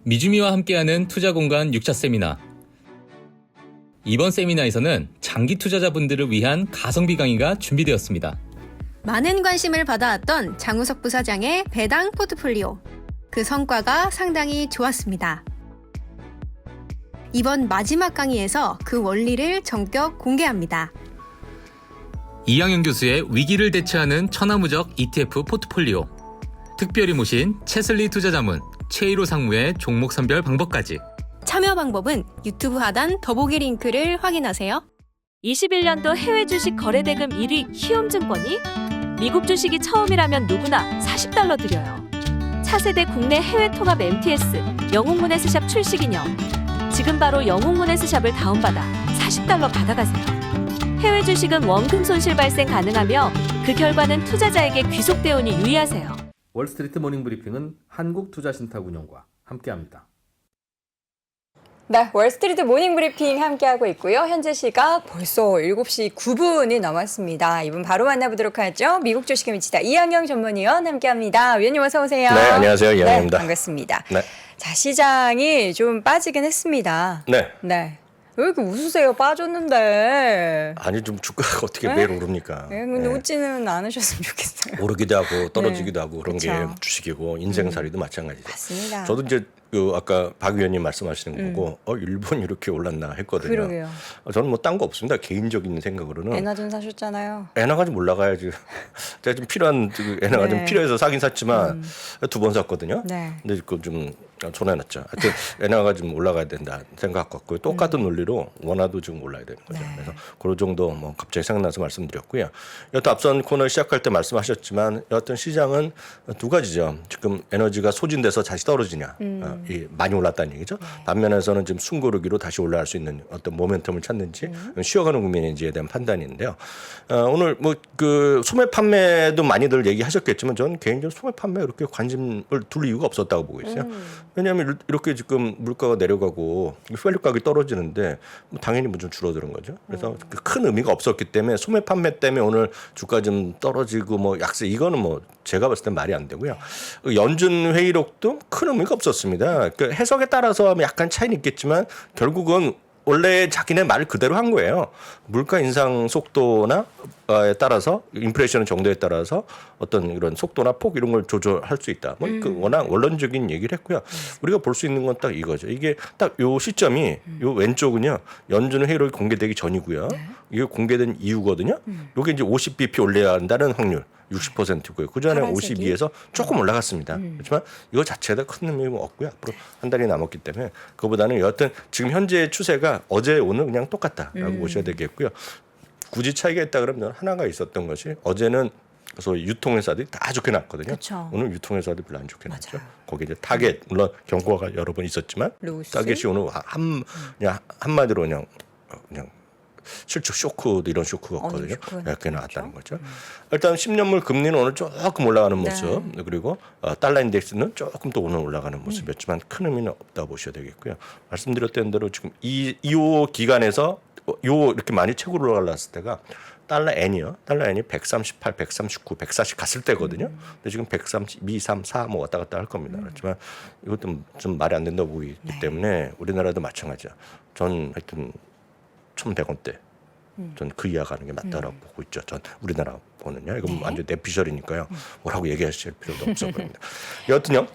미주미와 함께하는 투자공간 6차 세미나. 이번 세미나에서는 장기 투자자분들을 위한 가성비 강의가 준비되었습니다. 많은 관심을 받아왔던 장우석 부사장의 배당 포트폴리오. 그 성과가 상당히 좋았습니다. 이번 마지막 강의에서 그 원리를 전격 공개합니다. 이양현 교수의 위기를 대처하는 천하무적 ETF 포트폴리오. 특별히 모신 채슬리 투자자문, 최일호 상무의 종목 선별 방법까지. 참여 방법은 유튜브 하단 더보기 링크를 확인하세요. 21년도 해외 주식 거래대금 1위 희움증권이 미국 주식이 처음이라면 누구나 $40 드려요. 차세대 국내 해외 통합 MTS 영웅문에스샵 출시 기념. 지금 바로 영웅문에스샵을 다운받아 $40 받아가세요. 해외 주식은 원금 손실 발생 가능하며 그 결과는 투자자에게 귀속되오니 유의하세요. 월스트리트 모닝 브리핑은 한국투자신탁운용과 함께합니다. 네, 월스트리트 모닝 브리핑 함께하고 있고요. 현재 시각 벌써 7시 9분이 넘었습니다. 이분 바로 만나보도록 하죠. 미국 주식에 미치다 이양영 전문위원 함께합니다. 위원님 어서 오세요. 네, 안녕하세요. 이양영입니다. 네, 반갑습니다. 네. 자, 시장이 좀 빠지긴 했습니다. 네. 네. 왜 이렇게 웃으세요? 빠졌는데. 아니 좀 주가가 어떻게 매일 오릅니까? 네, 근데 네. 웃지는 않으셨으면 좋겠어요. 오르기도 하고 떨어지기도 네. 하고 그런 그쵸. 게 주식이고 인생살이도 마찬가지죠. 맞습니다. 저도 이제 아까 박 위원님 말씀하시는 거 보고 일본 이렇게 올랐나 했거든요. 그러게요. 저는 뭐 딴 거 없습니다. 개인적인 생각으로는 에너전 사셨잖아요. 엔화가 좀 올라가야지. 제가 좀 필요한 엔화가 네. 좀 필요해서 사긴 샀지만 2번 샀거든요. 네. 근데 그거 좀 손해났죠. 하여튼 엔화가 좀 올라가야 된다 생각 같고요. 똑같은 논리로 원화도 지금 올라야 되는 거죠. 네. 그래서 그 정도 뭐 갑자기 생각나서 말씀드렸고요. 여튼 앞선 코너 시작할 때 말씀하셨지만 여하튼 시장은 두 가지죠. 지금 에너지가 소진돼서 다시 떨어지냐, 많이 올랐다는 얘기죠. 반면에서는 지금 숨고르기로 다시 올라갈 수 있는 어떤 모멘텀을 찾는지 쉬어가는 국면인지에 대한 판단인데요. 오늘 뭐 그 소매 판매도 많이들 얘기하셨겠지만 저는 개인적으로 소매 판매에 그렇게 관심을 둘 이유가 없었다고 보고 있어요. 왜냐하면 이렇게 지금 물가가 내려가고 휘발유 가격이 떨어지는데 뭐 당연히 좀 줄어드는 거죠. 그래서 큰 의미가 없었기 때문에 소매 판매 때문에 오늘 주가 좀 떨어지고 뭐 약세 이거는 뭐 제가 봤을 땐 말이 안 되고요. 연준 회의록도 큰 의미가 없었습니다. 그 해석에 따라서 약간 차이는 있겠지만 결국은 원래 자기네 말 그대로 한 거예요. 물가 인상 속도나 에 따라서 인플레이션 정도에 따라서 어떤 이런 속도나 폭 이런 걸 조절할 수 있다. 뭐 그 워낙 원론적인 얘기를 했고요. 우리가 볼 수 있는 건 딱 이거죠. 이게 딱 요 시점이 요 왼쪽은요. 연준 회의록이 공개되기 전이고요. 이게 공개된 이유거든요. 요게 이제 50bp 올려야 한다는 확률. 60%고요. 그 전에 파란색이? 52에서 조금 올라갔습니다. 그렇지만 이거 자체가 큰 의미가 없고요. 앞으로 한 달이 남았기 때문에 그보다는 여하튼 지금 현재 추세가 어제 오늘 그냥 똑같다라고 보셔야 되겠고요. 굳이 차이가 있다 그러면 하나가 있었던 것이 어제는 소위 유통회사들이 다 좋게 났거든요. 그쵸. 오늘 유통회사들이 별로 안 좋게 났죠. 맞아요. 거기 이제 타겟 물론 경고가 여러 번 있었지만 루스? 타겟이 오늘 그냥 한마디로 그냥 실적 쇼크도 이런 쇼크가 없거든요. 쇼크는 이렇게 나왔다는 거죠. 일단 10년물 금리는 오늘 조금 올라가는 모습 그리고 달러 인덱스는 조금 또 오늘 올라가는 모습이었지만 큰 의미는 없다고 보셔야 되겠고요. 말씀드렸던 대로 지금 이호 기간에서 요 이렇게 많이 최고로 올라갔을 때가 달러 N이요. 달러 N이 138, 139, 140 갔을 때거든요. 근데 지금 132, 3, 4 뭐 왔다 갔다 할 겁니다. 그렇지만 이것도 좀 말이 안 된다고 보기 때문에 우리나라도 마찬가지야. 전 하여튼 1,100원대. 전 그 이하 가는 게 맞다라고 보고 있죠. 전 우리나라 보는요. 이건 완전 내피셜이니까요. 뭐라고 얘기하실 필요도 없어 보입니다. 여하튼요.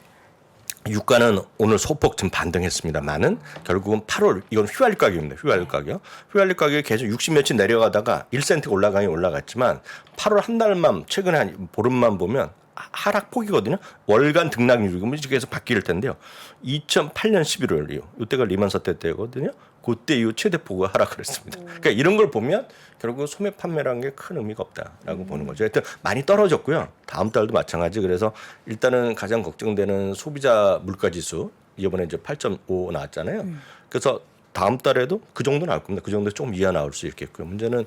유가는 오늘 소폭 좀 반등했습니다만은 결국은 8월 이건 휘발유 가격입니다. 휘발유 가격. 휘발유 가격이 계속 60몇씩 내려가다가 1센트 올라가긴 올라갔지만 8월 한 달만 최근에 한 보름만 보면 하락폭이거든요. 월간 등락률이 계속 바뀔 텐데요. 2008년 11월 이후 이때가 리만 사태 때거든요. 그때 이후 최대폭을 하락을 했습니다. 그러니까 이런 걸 보면 결국 소매 판매라는 게 큰 의미가 없다라고 보는 거죠. 하여튼 많이 떨어졌고요. 다음 달도 마찬가지. 그래서 일단은 가장 걱정되는 소비자 물가지수 이번에 이제 8.5 나왔잖아요. 그래서 다음 달에도 그 정도 나올 겁니다. 그 정도 좀 이하 나올 수 있겠고요. 문제는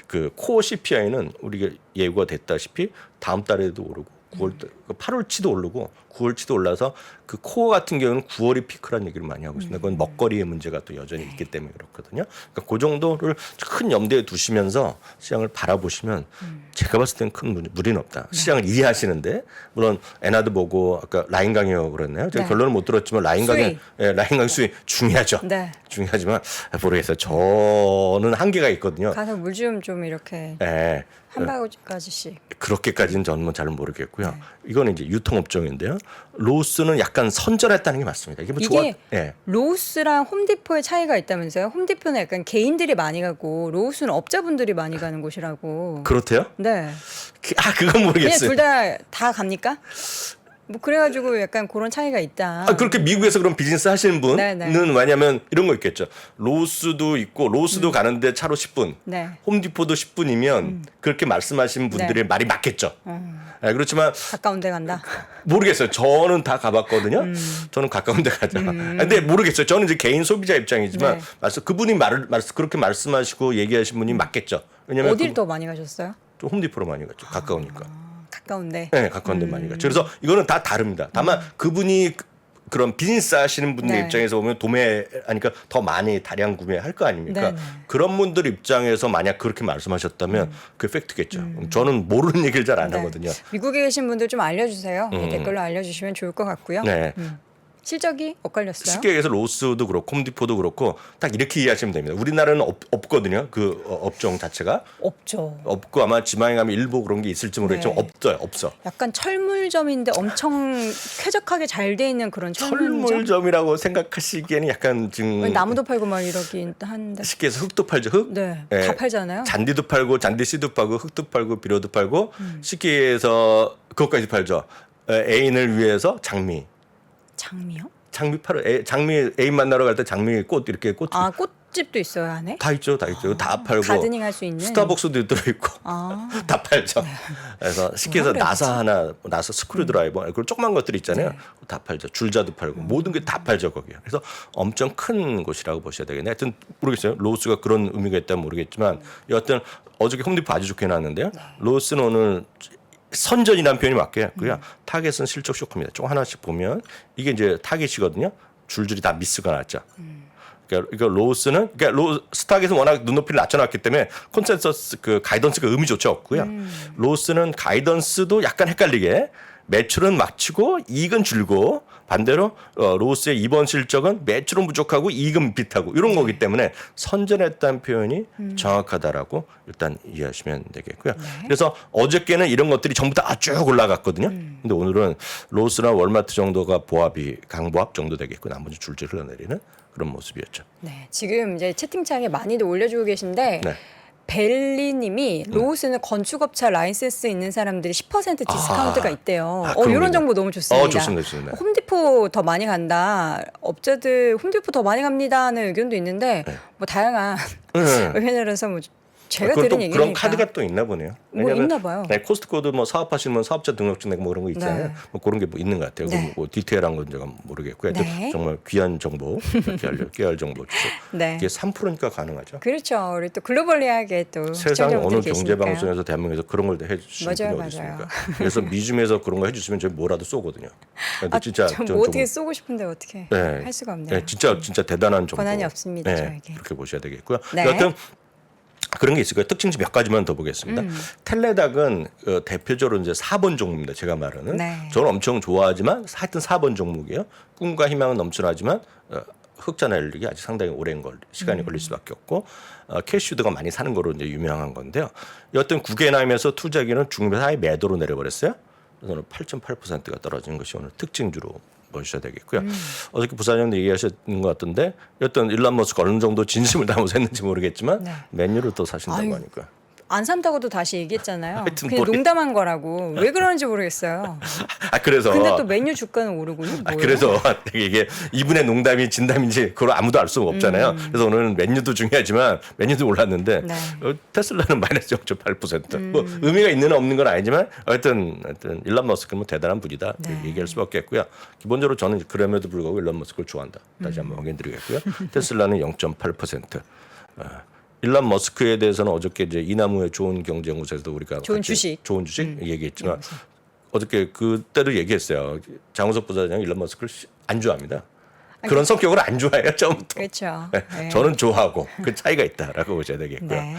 그 코어 CPI는 우리가 예고가 됐다시피 다음 달에도 오르고 8월치도 오르고 9월치도 올라서 그 코어 같은 경우는 9월이 피크라는 얘기를 많이 하고 있습니다. 그건 먹거리의 문제가 또 여전히 있기 때문에 그렇거든요. 그러니까 그 정도를 큰 염두에 두시면서 시장을 바라보시면 제가 봤을 때는 큰 무리는 없다. 시장을 이해하시는데 물론 엔하드 보고 아까 라인 강요 그랬나요? 제가 네. 결론은 못 들었지만 라인 강의 라인 강의 수익 중요하죠. 네. 중요하지만 모르겠어요. 저는 한계가 있거든요. 가서 물 좀 이렇게 예. 한 바가지씩. 그렇게까지는 저는 잘 모르겠고요. 이거는 이제 유통업종인데요. 로스는 약간 선전했다는 게 맞습니다. 이게 뭐 이게 예. 로스랑 홈디포의 차이가 있다면서요? 홈디포는 약간 개인들이 많이 가고 로스는 업자분들이 많이 가는 곳이라고. 그렇대요? 네. 그건 그냥 모르겠어요. 둘 다 갑니까? 뭐 그래가지고 약간 그런 차이가 있다. 그렇게 미국에서 그런 비즈니스 하시는 분은 네네. 왜냐하면 이런 거 있겠죠. 로스도 있고 로스도 가는데 차로 10분, 네. 홈디포도 10분이면 그렇게 말씀하신 분들의 네. 말이 맞겠죠. 예, 그렇지만 가까운 데 간다. 모르겠어요. 저는 다 가봤거든요. 저는 가까운 데 가자. 근데 모르겠어요. 저는 이제 개인 소비자 입장이지만 네. 그분이 그렇게 말씀하시고 얘기하신 분이 맞겠죠. 왜냐면 어디를 더 많이 가셨어요? 홈디포로 많이 갔죠. 가까우니까. 가까운데. 네, 가까운 데 많이 갔죠. 그래서 이거는 다 다릅니다. 다만 그분이 그런 비즈니스 하시는 분들 네. 입장에서 보면 도매하니까 더 많이 다량 구매할 거 아닙니까? 네네. 그런 분들 입장에서 만약 그렇게 말씀하셨다면 그게 팩트겠죠. 저는 모르는 얘기를 잘 안 네. 하거든요. 미국에 계신 분들 좀 알려주세요. 댓글로 알려주시면 좋을 것 같고요. 네. 실적이 엇갈렸어요? 쉽게 얘기해서 로스도 그렇고 홈디포도 그렇고 딱 이렇게 이해하시면 됩니다. 우리나라는 없거든요. 그 업종 자체가 없죠. 없고 아마 지방에 가면 일부 그런 게 있을지 모르겠지만 네. 없어. 약간 철물점인데 엄청 쾌적하게 잘 돼 있는 그런 철물점. 철물점이라고 생각하시기에는 약간 지금 나무도 팔고 막 이러긴 한데. 쉽게 해서 흙도 팔죠. 흙. 네, 예. 다 팔잖아요. 잔디도 팔고 잔디 씨도 팔고 흙도 팔고 비료도 팔고 쉽게 해서 그것까지 팔죠. 애인을 위해서 장미. 장미요? 장미 팔아. 장미 애인 만나러 갈 때 장미 꽃 이렇게 꽃. 아 꽃집도 있어요 안에? 다 있죠. 다 있죠. 다 팔고. 가드닝 할 수 있는. 스타벅스도 들어있고 아. 다 팔죠. 그래서 쉽게 해서 뭐라 나사 하나, 나사 스크류 드라이버 그리고 조그만 것들 있잖아요. 다 팔죠. 줄자도 팔고 모든 게 다 팔죠 거기에. 그래서 엄청 큰 곳이라고 보셔야 되겠네요. 하여튼 모르겠어요. 로스가 그런 의미가 있다면 모르겠지만 여하튼 어저께 홈디포 아주 좋게 나왔는데요. 로스는 오늘 선전이라는 표현이 맞겠고요. 타겟은 실적 쇼크입니다. 좀 하나씩 보면 이게 이제 타겟이거든요. 줄줄이 다 미스가 났죠. 그러니까 로스는 스타겟은 워낙 눈높이를 낮춰놨기 때문에 콘센서스 그 가이던스가 의미조차 없고요. 로스는 가이던스도 약간 헷갈리게 매출은 막치고 이익은 줄고 반대로 로스의 이번 실적은 매출은 부족하고 이익은 비슷하고 이런 거기 때문에 선전했다는 표현이 정확하다라고 일단 이해하시면 되겠고요. 그래서 어저께는 이런 것들이 전부 다 쭉 올라갔거든요. 근데 오늘은 로스나 월마트 정도가 보합이 강보합 정도 되겠고 나머지 줄줄 흘러내리는 그런 모습이었죠. 네, 지금 이제 채팅창에 많이들 올려주고 계신데 네. 벨리님이 로스는 건축업체 라이센스 있는 사람들이 10% 디스카운트가 있대요. 그런 이런 거군요. 정보 너무 좋습니다. 좋습니다, 좋습니다. 홈디포 더 많이 간다. 업자들 홈디포 더 많이 갑니다는 의견도 있는데 뭐 다양한 의견이라서 뭐 제가 그건 또 들은 그런 얘기니까. 카드가 또 있나 보네요. 뭐 왜냐면 있나 봐요. 네, 코스트코도 뭐 사업하시면 사업자 등록증 내고 뭐 그런 거 있잖아요. 네. 뭐 그런 게 뭐 있는 것 같아요. 네. 뭐 디테일한 건 제가 모르겠고요. 네. 정말 귀한 정보, 깨알 정보 주고 네. 이게 3%니까 가능하죠. 그렇죠. 우리 또 글로벌리하게 또 세상 어느 시청자분들이 경제 계시니까요. 방송에서 대한민국에서 그런 걸 해주시는 맞아요, 분이 어디 맞아요. 있습니까? 그래서 미줌에서 그런 거 해주시면 저희 뭐라도 쏘거든요. 근데 진짜 뭐 어떻게 쏘고 싶은데 어떻게 네. 할 수가 없네요. 네, 진짜 대단한 정보. 권한이 없습니다, 네, 저에게. 그렇게 보셔야 되겠고요. 네. 여하튼 그런 게 있을 거예요. 특징 몇 가지만 더 보겠습니다. 텔레닥은 대표적으로 이제 4번 종목입니다. 제가 말하는. 네. 저는 엄청 좋아하지만 하여튼 4번 종목이에요. 꿈과 희망은 넘쳐나지만 흑자 날리기 아직 상당히 오랜 시간이 걸릴 수밖에 없고 캐시우드가 많이 사는 거로 이제 유명한 건데요. 여하튼 구겐하임에서 투자기는 중매사의 매도로 내려버렸어요. 그래서 오늘 8.8%가 떨어지는 것이 오늘 특징주로 보셔야 되겠고요. 어저께 부사장님도 얘기하셨는 것 같던데 여튼 일론 머스크 어느 정도 진심을 담아서 했는지 모르겠지만 네. 맨유를 또 사신다고 아유, 하니까. 안 산다고도 다시 얘기했잖아요. 하여튼 그냥 모르겠- 농담한 거라고. 왜 그러는지 모르겠어요. 그래서 근데 또 메뉴 주가는 오르고요. 뭐예요? 그래서 이게 이분의 농담이 진담인지 그걸 아무도 알 수가 없잖아요. 그래서 오늘은 맨유도 중요하지만 맨유도 올랐는데 네. 테슬라는 마이너스 0.8%. 뭐 의미가 있는 없는 건 아니지만 하여튼 일론 머스크는 뭐 대단한 분이다 네. 얘기할 수밖에 없고요. 기본적으로 저는 그럼에도 불구하고 일론 머스크를 좋아한다. 다시 한번 확인드리겠고요. 테슬라는 0.8%. 일론 머스크에 대해서는 어저께 이제 이나무의 좋은 경제연구소에서도 우리가 좋은 같이 주식. 좋은 주식 얘기했지만 어저께 그때도 얘기했어요. 장우석 부사장이 일론 머스크를 안 좋아합니다. 그런 성격을 안 좋아해요, 처음부터. 그렇죠. 네. 저는 좋아하고 그 차이가 있다라고 보셔야 되겠고요. 네.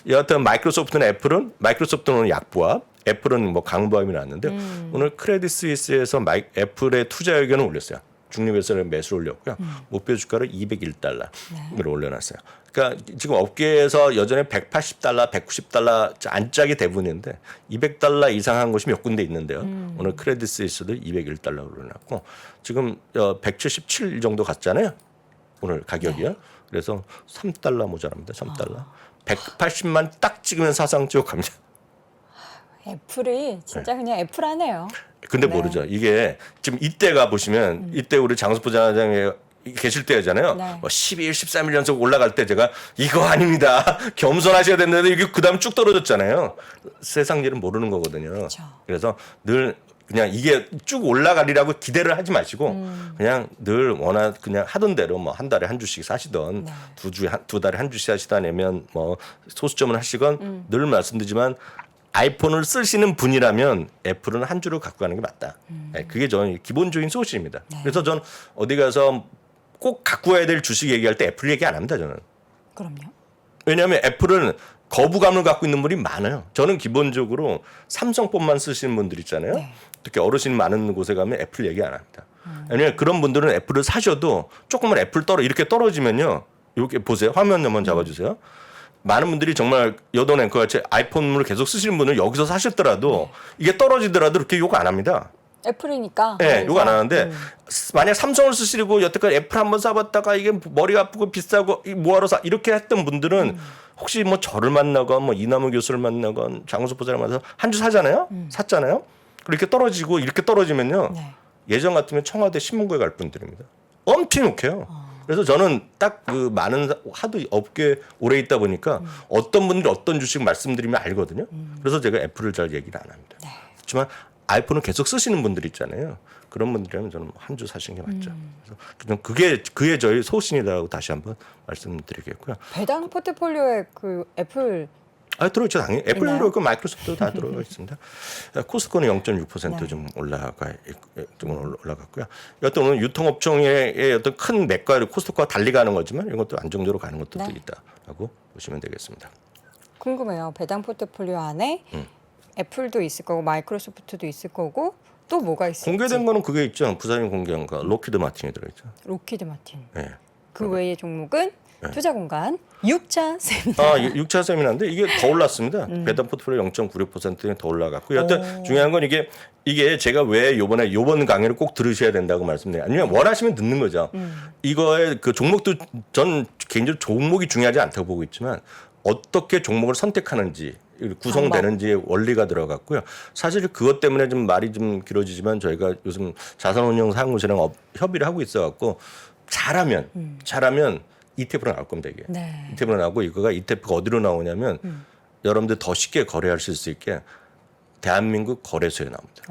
여하튼 마이크로소프트는 마이크로소프트는 약보합, 애플은 뭐 강보합이 나왔는데 오늘 크레딧 스위스에서 애플의 투자 의견을 올렸어요. 중립에서는 매수를 올렸고요. 목표 주가를 201달러를 올려놨어요. 그러니까 지금 업계에서 여전히 180달러, 190달러 안짝이 대부분인데 200달러 이상 한 곳이 몇 군데 있는데요. 오늘 크레딧 스위스도 201달러로 올려놨고 지금 177 정도 갔잖아요. 오늘 가격이요. 그래서 3달러 모자랍니다. 3달러. 180만 딱 찍으면 사상 쭉 갑니다. 애플이 진짜 그냥 애플하네요. 근데 네. 모르죠. 이게 지금 이때가 보시면 이때 우리 장수 부장장에 계실 때잖아요. 네. 뭐 12일, 13일 연속 올라갈 때 제가 이거 아닙니다. 겸손하셔야 된다는데 이게 그다음 쭉 떨어졌잖아요. 세상 일은 모르는 거거든요. 그렇죠. 그래서 늘 그냥 이게 쭉 올라가리라고 기대를 하지 마시고 그냥 늘 워낙 그냥 하던 대로 뭐 한 달에 한 주씩 사시던 네. 두 달에 한 주씩 사시다 아니면 뭐 소수점을 하시건 늘 말씀드리지만 아이폰을 쓰시는 분이라면 애플은 한 주를 갖고 가는 게 맞다. 네, 그게 저는 기본적인 소신입니다. 네. 그래서 전 어디 가서 꼭 갖고 와야 될 주식 얘기할 때 애플 얘기 안 합니다. 저는. 그럼요. 왜냐하면 애플은 거부감을 갖고 있는 분이 많아요. 저는 기본적으로 삼성폰만 쓰시는 분들 있잖아요. 네. 특히 어르신 많은 곳에 가면 애플 얘기 안 합니다. 왜냐하면 그런 분들은 애플을 사셔도 조금만 애플 이렇게 떨어지면요. 이렇게 보세요. 화면 한번 잡아주세요. 많은 분들이 정말 여돈 앵커 같이 아이폰을 계속 쓰시는 분은 여기서 사셨더라도 이게 떨어지더라도 그렇게 욕 안 합니다. 애플이니까. 네, 욕 안 하는데 만약 삼성을 쓰시려고 여태까지 애플 한번 써봤다가 이게 머리가 아프고 비싸고 뭐하러 사 이렇게 했던 분들은 혹시 뭐 저를 만나건 뭐 이남우 교수를 만나건 장우석 부사를 만나서 한 주 사잖아요. 샀잖아요. 그렇게 떨어지고 이렇게 떨어지면요. 네. 예전 같으면 청와대 신문고에 갈 분들입니다. 엄청 욕해요. 그래서 저는 딱 그 많은 하도 업계에 오래 있다 보니까 어떤 분들이 어떤 주식 말씀드리면 알거든요. 그래서 제가 애플을 잘 얘기를 안 합니다. 그렇지만 아이폰을 계속 쓰시는 분들 있잖아요. 그런 분들이라면 저는 한 주 사시는 게 맞죠. 그래서 그게 저희 소신이라고 다시 한번 말씀드리겠고요. 배당 포트폴리오에 그 애플 들어있죠. 당연히 애플도 있나요? 들어있고 마이크로소프트도 다 들어가 있습니다. 코스코는 0.6% 네. 좀 올라갔고요. 여튼 오늘 유통업종의 어떤 큰 맥과 코스코가 달리 가는 거지만 이것도 안정적으로 가는 것도 네. 있다라고 보시면 되겠습니다. 궁금해요. 배당 포트폴리오 안에 애플도 있을 거고 마이크로소프트도 있을 거고 또 뭐가 있을지. 공개된 거는 그게 있죠. 부사님 공개한 거 로키드 마틴이 들어있죠. 로키드 마틴. 네. 그 외의 종목은 투자 공간 6차 세미나. 6차 세미나인데 이게 더 올랐습니다. 배당 포트폴리오 0.96%는 더 올라갔고 여튼 중요한 건 이게 제가 왜 요번 강의를 꼭 들으셔야 된다고 말씀드려요. 아니면 원하시면 듣는 거죠. 이거의 그 종목도 전 개인적으로 종목이 중요하지 않다고 보고 있지만 어떻게 종목을 선택하는지 구성되는지의 원리가 들어갔고요. 사실 그것 때문에 좀 말이 좀 길어지지만 저희가 요즘 자산운용 사무실이랑 협의를 하고 있어갖고 잘하면 ETF로 나올 겁니다. 이게 네. ETF로 나오고 이거가 ETF가 어디로 나오냐면 여러분들 더 쉽게 거래하실 수 있게 대한민국 거래소에 나옵니다.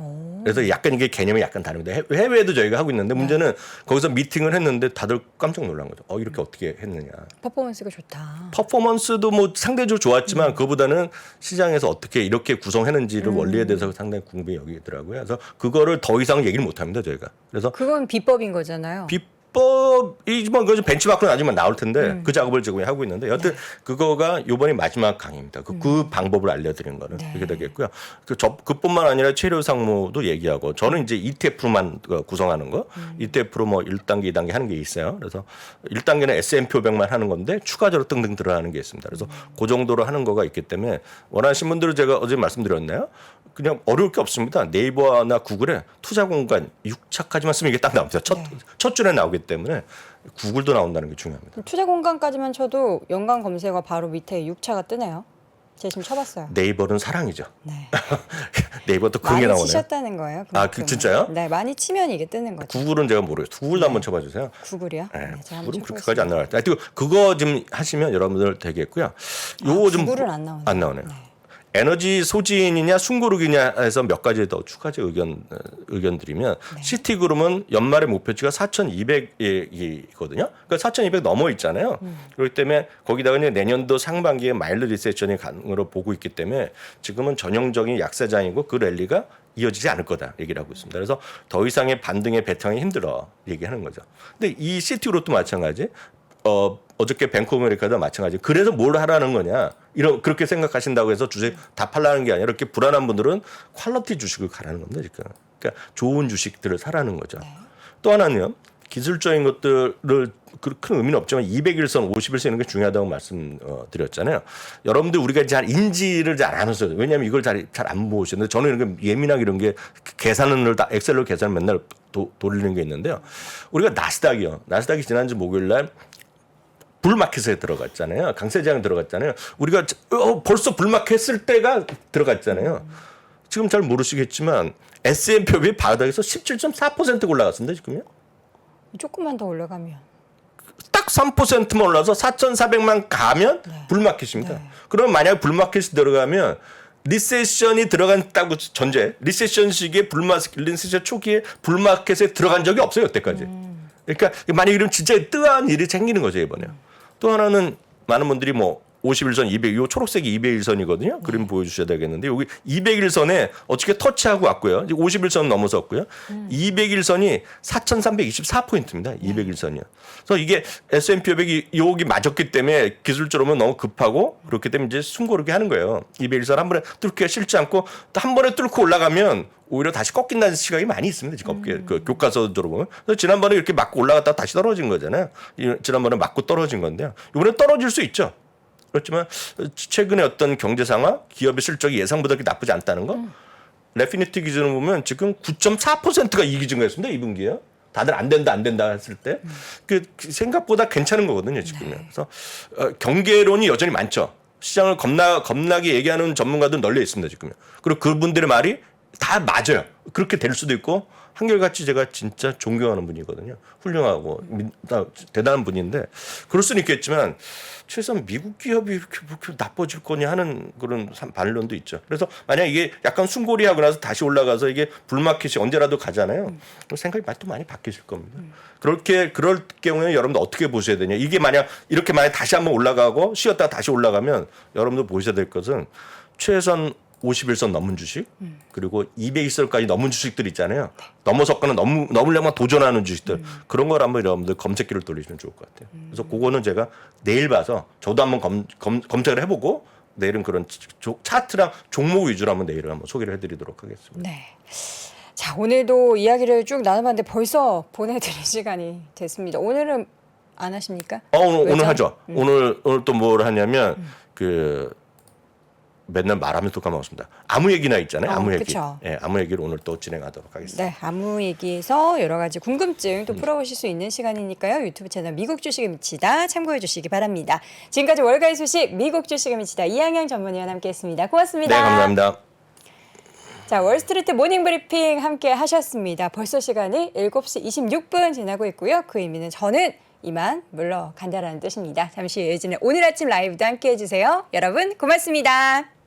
그래서 약간 이게 개념이 약간 다릅니다. 해외에도 저희가 하고 있는데 문제는 거기서 미팅을 했는데 다들 깜짝 놀란 거죠. 이렇게 어떻게 했느냐. 퍼포먼스가 좋다. 퍼포먼스도 뭐 상대적으로 좋았지만 그보다는 시장에서 어떻게 이렇게 구성했는지를 원리에 대해서 상당히 궁금해 여기더라고요. 그래서 그거를 더 이상 얘기를 못 합니다. 저희가. 그래서 그건 비법인 거잖아요. 비법이지만 그거 benchmark는 나중에 나올 텐데 그 작업을 지금 하고 있는데 여튼 그거가 이번이 마지막 강의입니다. 그 방법을 알려드리는 거는 그렇게 되겠고요. 그뿐만 아니라 체류 상무도 얘기하고 저는 이제 ETF만 구성하는 거, ETF로 뭐 1단계, 2단계 하는 게 있어요. 그래서 1단계는 S&P 500만 하는 건데 추가적으로 등등 들어가는 게 있습니다. 그래서 그 정도로 하는 거가 있기 때문에 원하시는 분들은 제가 어제 말씀드렸나요? 그냥 어려울 게 없습니다. 네이버나 구글에 투자 공간 6차까지만 쓰면 이게 딱 나옵니다. 첫 줄에 나오기 때문에 구글도 나온다는 게 중요합니다. 투자 공간까지만 쳐도 연관 검색어 바로 밑에 6차가 뜨네요. 제가 지금 쳐봤어요. 네이버는 사랑이죠. 네. 네이버도 그게 많이 나오네요. 치셨다는 거예요. 그만큼은. 진짜요? 네, 많이 치면 이게 뜨는 거죠. 구글은 제가 모르겠어요. 구글도 한번 쳐봐주세요. 구글이요? 네, 제가 한번 구글은 쳐보겠습니다. 그렇게까지 안 나와요. 하여튼 그거 좀 하시면 여러분들 되겠고요. 요거 좀 구글은 안 나오네요. 안 나오네요. 에너지 소진이냐 순고르기냐 해서 몇 가지 더 추가적 의견 드리면 시티그룹은 연말의 목표치가 4,200이거든요. 그러니까 4,200 넘어 있잖아요. 그렇기 때문에 거기다가 이제 내년도 상반기에 마일드 리세션이 가능으로 보고 있기 때문에 지금은 전형적인 약세장이고 그 랠리가 이어지지 않을 거다 얘기를 하고 있습니다. 그래서 더 이상의 반등의 배팅이 힘들어 얘기하는 거죠. 근데 이 시티그룹도 마찬가지. 어저께 뱅크 오브 아메리카도 마찬가지. 그래서 뭘 하라는 거냐. 그렇게 생각하신다고 해서 주식 다 팔라는 게 아니라 이렇게 불안한 분들은 퀄리티 주식을 가라는 겁니다. 지금. 그러니까 좋은 주식들을 사라는 거죠. 또 하나는요. 기술적인 것들을 큰 의미는 없지만 200일선, 50일선 이런 게 중요하다고 말씀드렸잖아요. 여러분들 우리가 잘 인지를 잘 안 하셔요. 왜냐하면 이걸 잘 안 보시는데 저는 이런 게 예민하게 이런 게 계산을 다 엑셀로 계산을 맨날 돌리는 게 있는데요. 우리가 나스닥이 지난주 목요일 날 불마켓에 들어갔잖아요. 강세장 들어갔잖아요. 우리가 벌써 불마켓 때가 들어갔잖아요. 지금 잘 모르시겠지만 S&P 바닥에서 17.4% 올라갔습니다. 지금요. 조금만 더 올라가면. 딱 3%만 올라서 4,400만 가면 불마켓입니다. 그럼 만약 불마켓이 들어가면 리세션이 들어간다고 전제, 리세션 시기에 리세션 초기에 불마켓에 들어간 적이 없어요. 여태까지. 그러니까 만약 이러면 진짜 뜨한 일이 생기는 거죠. 이번에. 또 하나는 많은 분들이 뭐 50일선, 200, 요 초록색이 200일선이거든요. 그림 보여주셔야 되겠는데 여기 200일선에 어떻게 터치하고 왔고요. 이제 50일선 넘어섰고요. 200일선이 4,324포인트입니다. 200일선이요. 그래서 이게 S&P 500이 여기 맞았기 때문에 기술적으로 너무 급하고 그렇기 때문에 이제 숨고르게 하는 거예요. 200일선 한 번에 뚫기가 싫지 않고 또 한 번에 뚫고 올라가면 오히려 다시 꺾인다는 시각이 많이 있습니다. 지금 그 교과서 들어보면. 그래서 지난번에 이렇게 맞고 올라갔다 다시 떨어진 거잖아요. 지난번에 맞고 떨어진 건데요. 이번에 떨어질 수 있죠. 그렇지만 최근에 어떤 경제 상황, 기업의 실적이 예상보다 그렇게 나쁘지 않다는 거. 레피니티 기준을 보면 지금 9.4%가 이익이 증가했습니다. 2분기에. 다들 안 된다 했을 때. 그 생각보다 괜찮은 거거든요. 지금요. 그래서 경계론이 여전히 많죠. 시장을 겁나게 얘기하는 전문가들 널려 있습니다. 지금요. 그리고 그분들의 말이 다 맞아요. 그렇게 될 수도 있고 한결같이 제가 진짜 존경하는 분이거든요. 훌륭하고 대단한 분인데 그럴 수는 있겠지만 최소한 미국 기업이 이렇게 나빠질 거냐 하는 그런 반론도 있죠. 그래서 만약 이게 약간 숨고리하고 나서 다시 올라가서 이게 불마켓이 언제라도 가잖아요. 그럼 생각이 또 많이 바뀌실 겁니다. 그럴 경우에 여러분들 어떻게 보셔야 되냐. 이게 만약 다시 한번 올라가고 쉬었다가 다시 올라가면 여러분들 보셔야 될 것은 최소한 50일선 넘은 주식 그리고 200일선까지 넘은 주식들 있잖아요. 넘어섰거나 넘으려면 도전하는 주식들 그런 걸 한번 여러분들 검색기를 돌리시면 좋을 것 같아요. 그래서 그거는 제가 내일 봐서 저도 한번 검색을 해보고 내일은 그런 차트랑 종목 위주로 한번 내일은 한번 소개를 해드리도록 하겠습니다. 네. 자, 오늘도 이야기를 쭉 나눠봤는데 벌써 보내드릴 시간이 됐습니다. 오늘은 안 하십니까? 오늘 하죠. 오늘 또 뭘 하냐면 맨날 말하면 또 까먹었습니다. 아무 얘기나 있잖아요. 아무 얘기. 그쵸. 예, 아무 얘기를 오늘 또 진행하도록 하겠습니다. 네, 아무 얘기에서 여러 가지 궁금증 또 풀어보실 수 있는 시간이니까요. 유튜브 채널 미국 주식에 미치다 참고해 주시기 바랍니다. 지금까지 월가의 소식 미국 주식에 미치다 이항영 전문위원 함께했습니다. 고맙습니다. 네, 감사합니다. 자, 월스트리트 모닝 브리핑 함께 하셨습니다. 벌써 시간이 7시 26분 지나고 있고요. 그 의미는 저는 이만 물러간다라는 뜻입니다. 잠시 후에 예진의 오늘 아침 라이브도 함께해 주세요. 여러분 고맙습니다.